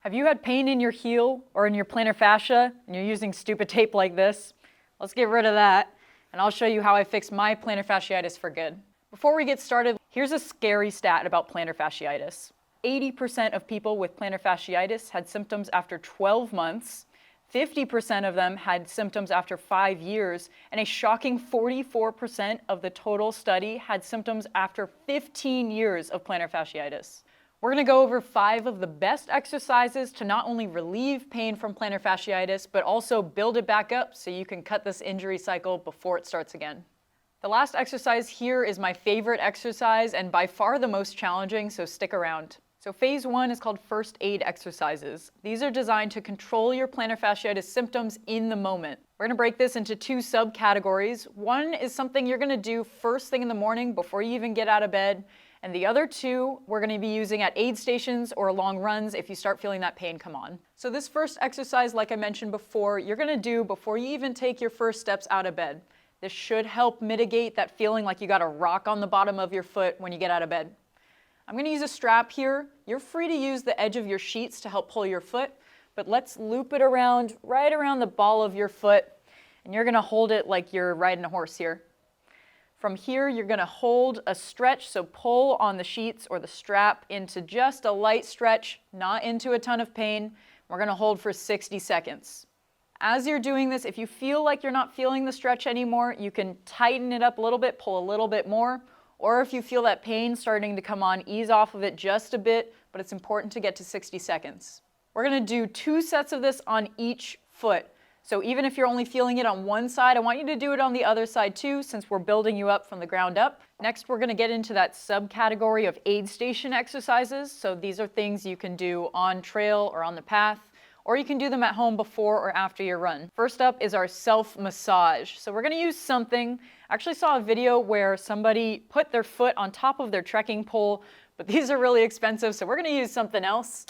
Have you had pain in your heel or in your plantar fascia and you're using stupid tape like this? Let's get rid of that, and I'll show you how I fixed my plantar fasciitis for good. Before we get started, here's a scary stat about plantar fasciitis. 80% of people with plantar fasciitis had symptoms after 12 months, 50% of them had symptoms after 5 years, and a shocking 44% of the total study had symptoms after 15 years of plantar fasciitis. We're going to go over 5 of the best exercises to not only relieve pain from plantar fasciitis, but also build it back up so you can cut this injury cycle before it starts again. The last exercise here is my favorite exercise and by far the most challenging, so stick around. So phase 1 is called first aid exercises. These are designed to control your plantar fasciitis symptoms in the moment. We're going to break this into 2 subcategories. One is something you're going to do first thing in the morning before you even get out of bed. And the other 2 we're going to be using at aid stations or long runs if you start feeling that pain come on. So this first exercise, like I mentioned before, you're going to do before you even take your first steps out of bed. This should help mitigate that feeling like you got a rock on the bottom of your foot when you get out of bed. I'm going to use a strap here. You're free to use the edge of your sheets to help pull your foot, but let's loop it around, right around the ball of your foot, and you're going to hold it like you're riding a horse here. From here, you're going to hold a stretch, so pull on the sheets or the strap into just a light stretch, not into a ton of pain. We're going to hold for 60 seconds. As you're doing this, if you feel like you're not feeling the stretch anymore, you can tighten it up a little bit, pull a little bit more, or if you feel that pain starting to come on, ease off of it just a bit, but it's important to get to 60 seconds. We're going to do 2 sets of this on each foot. So even if you're only feeling it on one side, I want you to do it on the other side too, since we're building you up from the ground up. Next, we're going to get into that subcategory of aid station exercises. So these are things you can do on trail or on the path, or you can do them at home before or after your run. First up is our self-massage. So we're going to use something. I actually saw a video where somebody put their foot on top of their trekking pole, but these are really expensive, so we're going to use something else.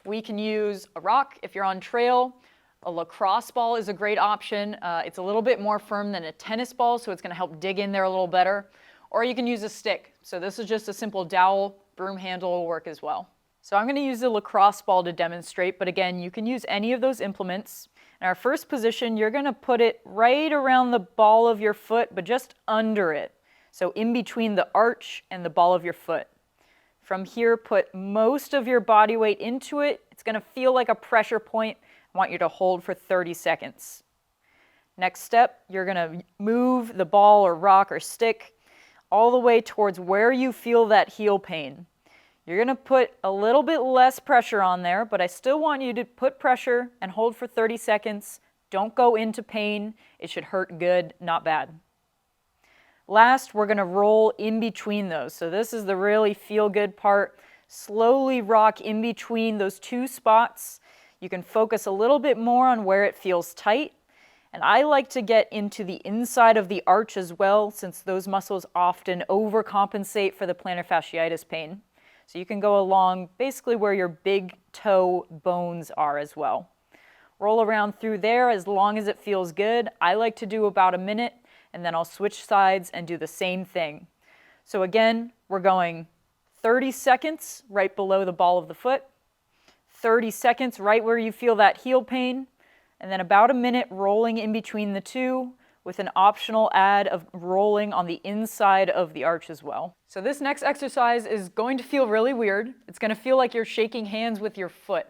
We can use a rock if you're on trail. A lacrosse ball is a great option. It's a little bit more firm than a tennis ball, so it's going to help dig in there a little better. Or you can use a stick. So this is just a simple dowel. Broom handle will work as well. So I'm going to use the lacrosse ball to demonstrate, but again, you can use any of those implements. In our first position, you're going to put it right around the ball of your foot, but just under it. So in between the arch and the ball of your foot. From here, put most of your body weight into it. It's going to feel like a pressure point. I want you to hold for 30 seconds. Next step, you're going to move the ball or rock or stick all the way towards where you feel that heel pain. You're going to put a little bit less pressure on there, but I still want you to put pressure and hold for 30 seconds. Don't go into pain. It should hurt good, not bad. Last, we're going to roll in between those. So this is the really feel-good part. Slowly rock in between those 2 spots. You can focus a little bit more on where it feels tight. And I like to get into the inside of the arch as well, since those muscles often overcompensate for the plantar fasciitis pain. So you can go along basically where your big toe bones are as well. Roll around through there as long as it feels good. I like to do about a minute, and then I'll switch sides and do the same thing. So again, we're going 30 seconds right below the ball of the foot, 30 seconds right where you feel that heel pain, and then about a minute rolling in between the 2 with an optional add of rolling on the inside of the arch as well. So this next exercise is going to feel really weird. It's going to feel like you're shaking hands with your foot.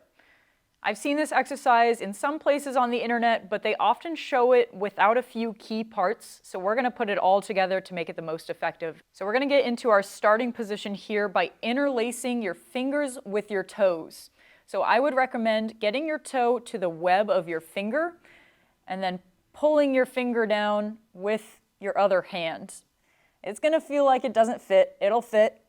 I've seen this exercise in some places on the internet, but they often show it without a few key parts, so we're going to put it all together to make it the most effective. So we're going to get into our starting position here by interlacing your fingers with your toes. So I would recommend getting your toe to the web of your finger and then pulling your finger down with your other hand. It's going to feel like it doesn't fit. It'll fit,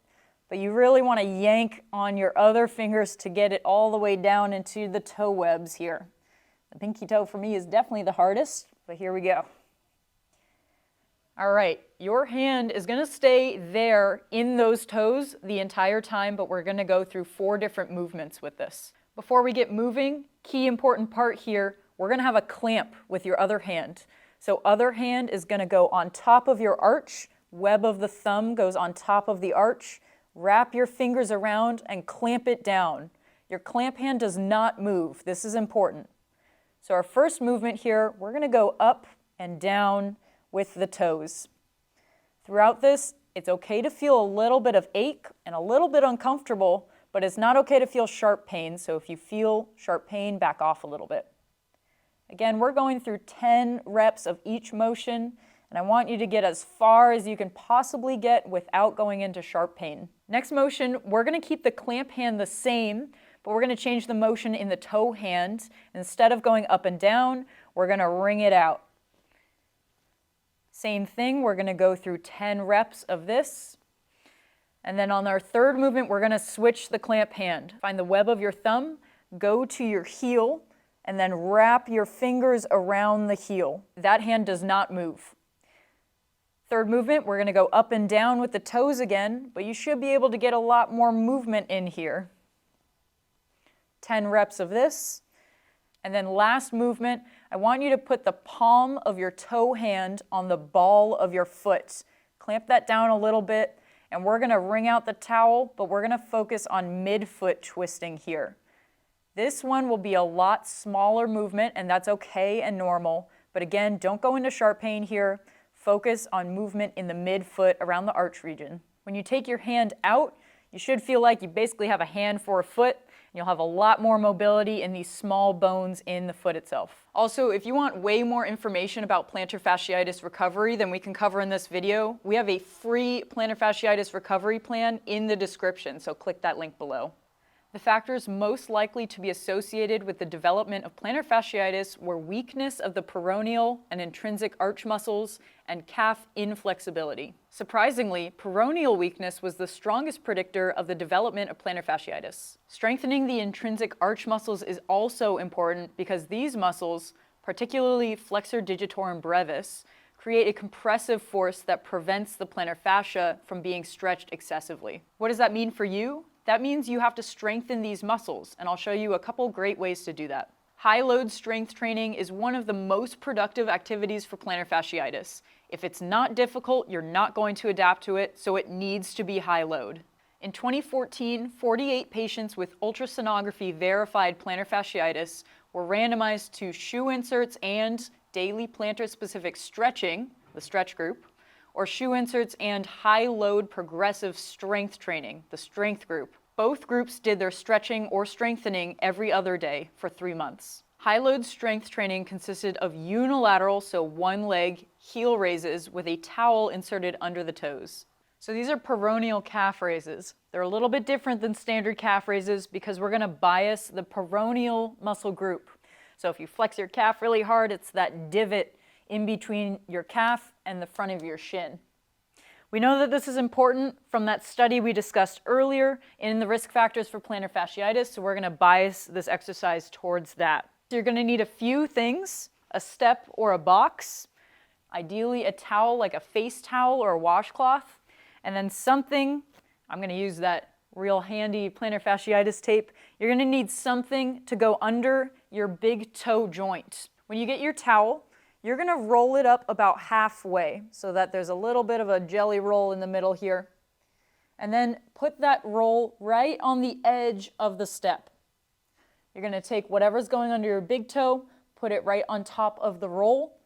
but you really want to yank on your other fingers to get it all the way down into the toe webs here. The pinky toe for me is definitely the hardest, but here we go. All right, your hand is going to stay there in those toes the entire time, but we're going to go through 4 different movements with this. Before we get moving, key important part here, we're going to have a clamp with your other hand. So other hand is going to go on top of your arch, web of the thumb goes on top of the arch, wrap your fingers around and clamp it down. Your clamp hand does not move. This is important. So our first movement here, we're going to go up and down with the toes. Throughout this, it's okay to feel a little bit of ache and a little bit uncomfortable, but it's not okay to feel sharp pain. So if you feel sharp pain, back off a little bit. Again, we're going through 10 reps of each motion, and I want you to get as far as you can possibly get without going into sharp pain. Next motion, we're going to keep the clamp hand the same, but we're going to change the motion in the toe hand. Instead of going up and down, we're going to wring it out. Same thing, we're going to go through 10 reps of this. And then on our third movement, we're going to switch the clamp hand. Find the web of your thumb, go to your heel, and then wrap your fingers around the heel. That hand does not move. Third movement, we're going to go up and down with the toes again, but you should be able to get a lot more movement in here. 10 reps of this. And then last movement, I want you to put the palm of your toe hand on the ball of your foot. Clamp that down a little bit, and we're going to wring out the towel, but we're going to focus on midfoot twisting here. This one will be a lot smaller movement, and that's okay and normal. But again, don't go into sharp pain here. Focus on movement in the midfoot around the arch region. When you take your hand out, you should feel like you basically have a hand for a foot. You'll have a lot more mobility in these small bones in the foot itself. Also, if you want way more information about plantar fasciitis recovery than we can cover in this video, we have a free plantar fasciitis recovery plan in the description, so click that link below. The factors most likely to be associated with the development of plantar fasciitis were weakness of the peroneal and intrinsic arch muscles and calf inflexibility. Surprisingly, peroneal weakness was the strongest predictor of the development of plantar fasciitis. Strengthening the intrinsic arch muscles is also important because these muscles, particularly flexor digitorum brevis, create a compressive force that prevents the plantar fascia from being stretched excessively. What does that mean for you? That means you have to strengthen these muscles, and I'll show you a couple great ways to do that. High-load strength training is one of the most productive activities for plantar fasciitis. If it's not difficult, you're not going to adapt to it, so it needs to be high-load. In 2014, 48 patients with ultrasonography verified plantar fasciitis were randomized to shoe inserts and daily plantar-specific stretching, the stretch group, or shoe inserts and high-load progressive strength training, the strength group. Both groups did their stretching or strengthening every other day for 3 months. High-load strength training consisted of unilateral, so one leg, heel raises with a towel inserted under the toes. So these are peroneal calf raises. They're a little bit different than standard calf raises because we're going to bias the peroneal muscle group. So if you flex your calf really hard, it's that divot in between your calf and the front of your shin. We know that this is important from that study we discussed earlier in the risk factors for plantar fasciitis, so we're going to bias this exercise towards that. So you're going to need a few things: a step or a box, ideally a towel like a face towel or a washcloth, and then something, I'm going to use that real handy plantar fasciitis tape, you're going to need something to go under your big toe joint. When you get your towel, you're going to roll it up about halfway so that there's a little bit of a jelly roll in the middle here. And then put that roll right on the edge of the step. You're going to take whatever's going under your big toe, put it right on top of the roll.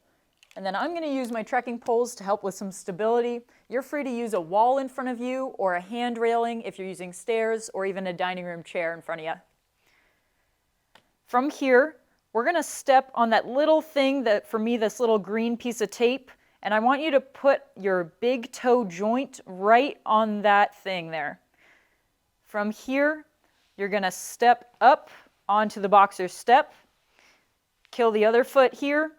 And then I'm going to use my trekking poles to help with some stability. You're free to use a wall in front of you or a hand railing if you're using stairs or even a dining room chair in front of you. From here, we're going to step on that little thing that, for me, this little green piece of tape, and I want you to put your big toe joint right on that thing there. From here, you're going to step up onto the boxer step, kill the other foot here,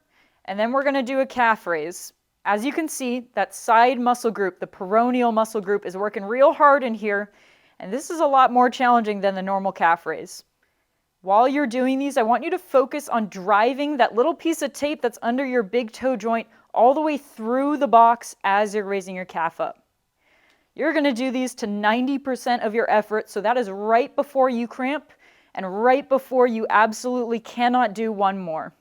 and then we're going to do a calf raise. As you can see, that side muscle group, the peroneal muscle group, is working real hard in here, and this is a lot more challenging than the normal calf raise. While you're doing these, I want you to focus on driving that little piece of tape that's under your big toe joint all the way through the box as you're raising your calf up. You're going to do these to 90% of your effort, so that is right before you cramp and right before you absolutely cannot do one more.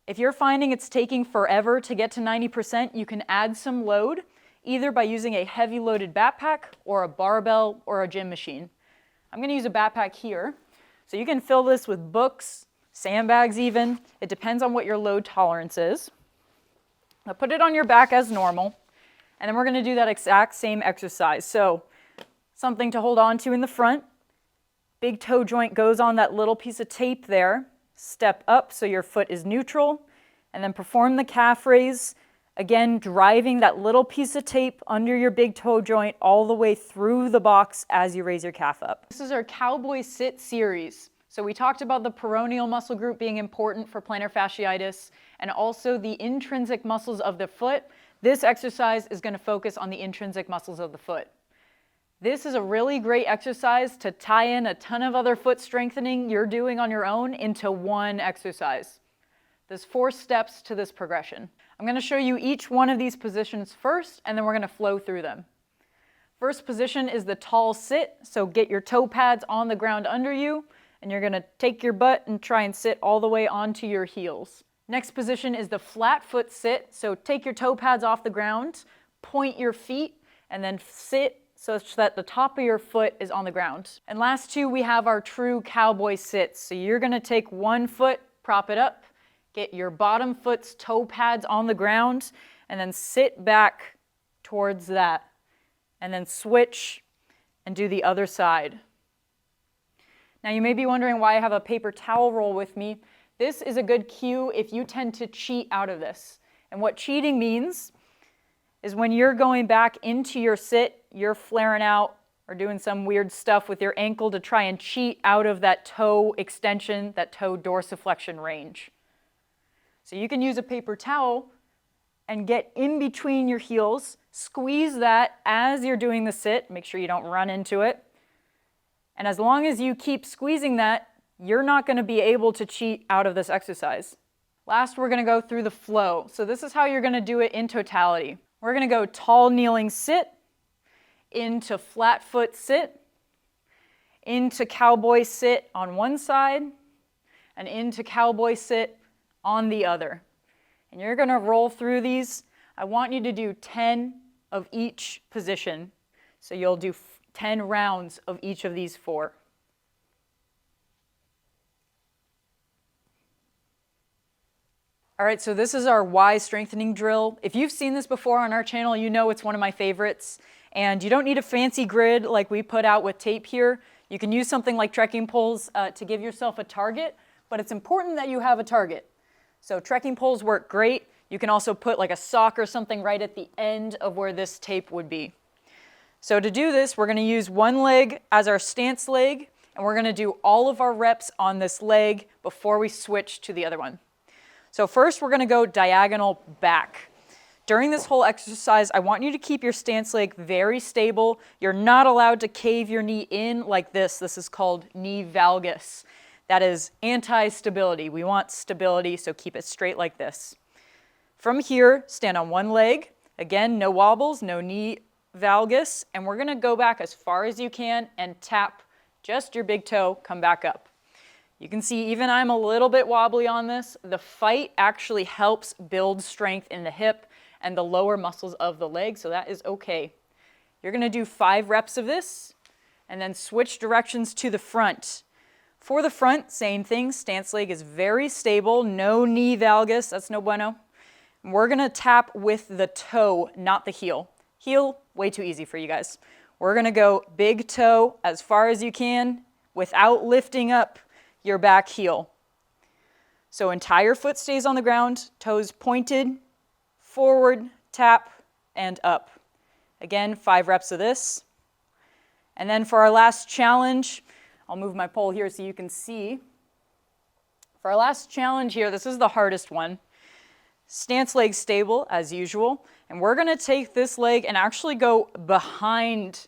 If you're finding it's taking forever to get to 90%, you can add some load, either by using a heavy loaded backpack or a barbell or a gym machine. I'm going to use a backpack here. So you can fill this with books, sandbags even. It depends on what your load tolerance is. Now put it on your back as normal, and then we're going to do that exact same exercise. So something to hold on to in the front. Big toe joint goes on that little piece of tape there. Step up so your foot is neutral, and then perform the calf raise. Again, driving that little piece of tape under your big toe joint all the way through the box as you raise your calf up. This is our Cowboy Sit series. So we talked about the peroneal muscle group being important for plantar fasciitis and also the intrinsic muscles of the foot. This exercise is going to focus on the intrinsic muscles of the foot. This is a really great exercise to tie in a ton of other foot strengthening you're doing on your own into one exercise. There's 4 steps to this progression. I'm going to show you each one of these positions first, and then we're going to flow through them. First position is the tall sit, so get your toe pads on the ground under you, and you're going to take your butt and try and sit all the way onto your heels. Next position is the flat foot sit, so take your toe pads off the ground, point your feet, and then sit such that the top of your foot is on the ground. And last 2, we have our true cowboy sits. So you're going to take one foot, prop it up, get your bottom foot's toe pads on the ground, and then sit back towards that. And then switch and do the other side. Now you may be wondering why I have a paper towel roll with me. This is a good cue if you tend to cheat out of this. And what cheating means is when you're going back into your sit, you're flaring out or doing some weird stuff with your ankle to try and cheat out of that toe extension, that toe dorsiflexion range. So you can use a paper towel and get in between your heels, squeeze that as you're doing the sit, make sure you don't run into it. And as long as you keep squeezing that, you're not going to be able to cheat out of this exercise. Last, we're going to go through the flow. So this is how you're going to do it in totality. We're going to go tall kneeling sit, into flat foot sit, into cowboy sit on one side, and into cowboy sit on the other. And you're going to roll through these. I want you to do 10 of each position. So you'll do 10 rounds of each of these 4. All right, so this is our Y strengthening drill. If you've seen this before on our channel, you know it's one of my favorites. And you don't need a fancy grid like we put out with tape here. You can use something like trekking poles to give yourself a target, but it's important that you have a target. So trekking poles work great. You can also put like a sock or something right at the end of where this tape would be. So to do this, we're going to use one leg as our stance leg, and we're going to do all of our reps on this leg before we switch to the other one. So first, we're going to go diagonal back. During this whole exercise, I want you to keep your stance leg very stable. You're not allowed to cave your knee in like this. This is called knee valgus. That is anti-stability. We want stability, so keep it straight like this. From here, stand on one leg. Again, no wobbles, no knee valgus. And we're going to go back as far as you can and tap just your big toe, come back up. You can see even I'm a little bit wobbly on this. The fight actually helps build strength in the hip and the lower muscles of the leg, so that is okay. You're going to do 5 reps of this and then switch directions to the front. For the front, same thing, stance leg is very stable, no knee valgus, that's no bueno. We're going to tap with the toe, not the heel. Heel, way too easy for you guys. We're going to go big toe as far as you can without lifting up your back heel. So entire foot stays on the ground, toes pointed, forward, tap, and up. Again, 5 reps of this. And then for our last challenge, I'll move my pole here so you can see. For our last challenge here, this is the hardest one. Stance leg stable as usual. And we're going to take this leg and actually go behind,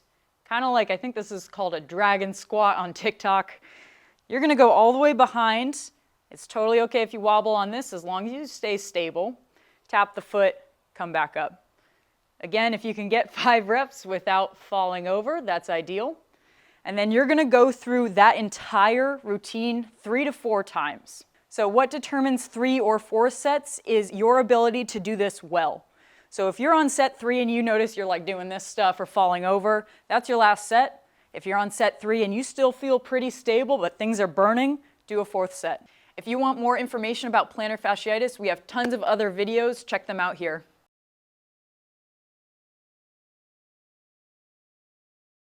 kind of like, I think this is called a dragon squat on TikTok. You're going to go all the way behind. It's totally okay if you wobble on this as long as you stay stable. Tap the foot, come back up. Again, if you can get 5 reps without falling over, that's ideal. And then you're going to go through that entire routine 3 to 4 times. So what determines 3 or 4 sets is your ability to do this well. So if you're on set 3 and you notice you're like doing this stuff or falling over, that's your last set. If you're on set 3 and you still feel pretty stable but things are burning, do a 4th set. If you want more information about plantar fasciitis, we have tons of other videos. Check them out here.